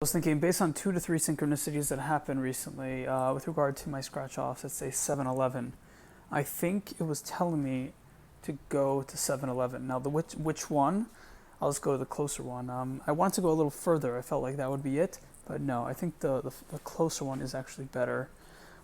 I was thinking based on 2 to 3 synchronicities that happened recently with regard to my scratch-offs at say 7-Eleven, I think it was telling me to go to 7-Eleven. Now which one? I'll just go to the closer one. I wanted to go a little further. I felt like that would be it, but no, I think the closer one is actually better.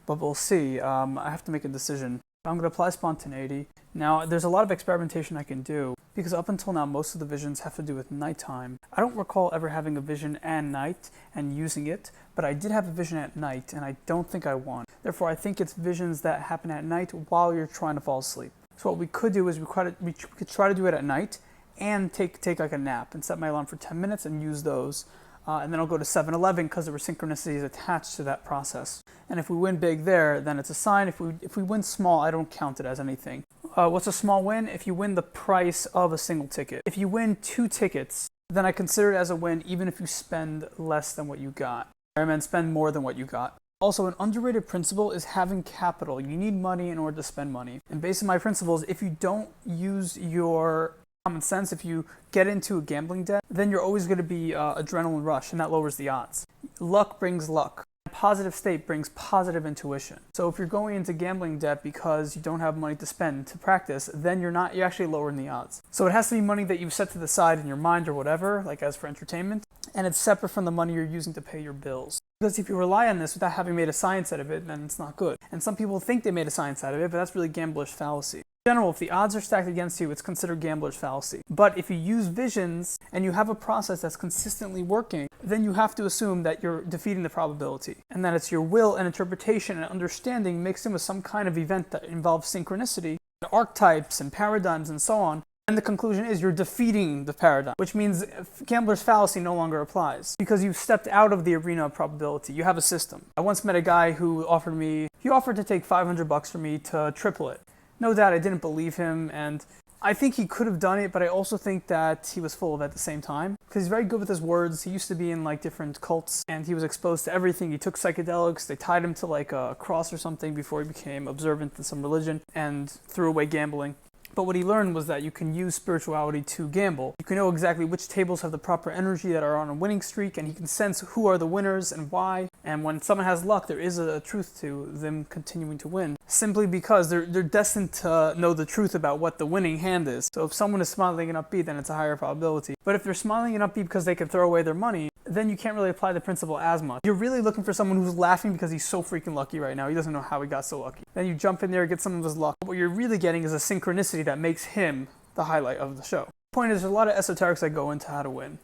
But we'll see. I have to make a decision. I'm going to apply spontaneity. Now, there's a lot of experimentation I can do because up until now, most of the visions have to do with nighttime. I don't recall ever having a vision at night and using it, but I did have a vision at night, and I don't think I want. Therefore, I think it's visions that happen at night while you're trying to fall asleep. So what we could do is we could try to do it at night and take like a nap and set my alarm for 10 minutes and use those. And then I'll go to 7-Eleven because there were synchronicities attached to that process. And if we win big there, then it's a sign. If we win small, I don't count it as anything. What's a small win? If you win the price of a single ticket. If you win 2 tickets, then I consider it as a win even if you spend less than what you got. I mean, spend more than what you got. Also, an underrated principle is having capital. You need money in order to spend money. And based on my principles, if you don't use your common sense, if you get into a gambling debt, then you're always going to be adrenaline rush, and that lowers the odds. Luck brings luck. A positive state brings positive intuition. So if you're going into gambling debt because you don't have money to spend to practice, then you're actually lowering the odds. So it has to be money that you've set to the side in your mind or whatever, like as for entertainment, and it's separate from the money you're using to pay your bills. Because if you rely on this without having made a science out of it, then it's not good. And some people think they made a science out of it, but that's really gambler's fallacy. In general, if the odds are stacked against you, it's considered gambler's fallacy. But if you use visions and you have a process that's consistently working, then you have to assume that you're defeating the probability and that it's your will and interpretation and understanding mixed in with some kind of event that involves synchronicity, archetypes and paradigms and so on. And the conclusion is you're defeating the paradigm, which means gambler's fallacy no longer applies because you've stepped out of the arena of probability. You have a system. I once met a guy who offered to take $500 for me to triple it. No doubt I didn't believe him, and I think he could have done it, but I also think that he was full of it at the same time because he's very good with his words. He used to be in like different cults and he was exposed to everything. He took psychedelics, they tied him to like a cross or something before he became observant in some religion and threw away gambling. But what he learned was that you can use spirituality to gamble. You can know exactly which tables have the proper energy that are on a winning streak, and he can sense who are the winners and why. And when someone has luck, there is a truth to them continuing to win, simply because they're destined to know the truth about what the winning hand is. So if someone is smiling and upbeat, then it's a higher probability. But if they're smiling and upbeat because they can throw away their money, then you can't really apply the principle as much. You're really looking for someone who's laughing because he's so freaking lucky right now. He doesn't know how he got so lucky. Then you jump in there and get some of his luck. What you're really getting is a synchronicity that makes him the highlight of the show. The point is, there's a lot of esoterics that go into how to win.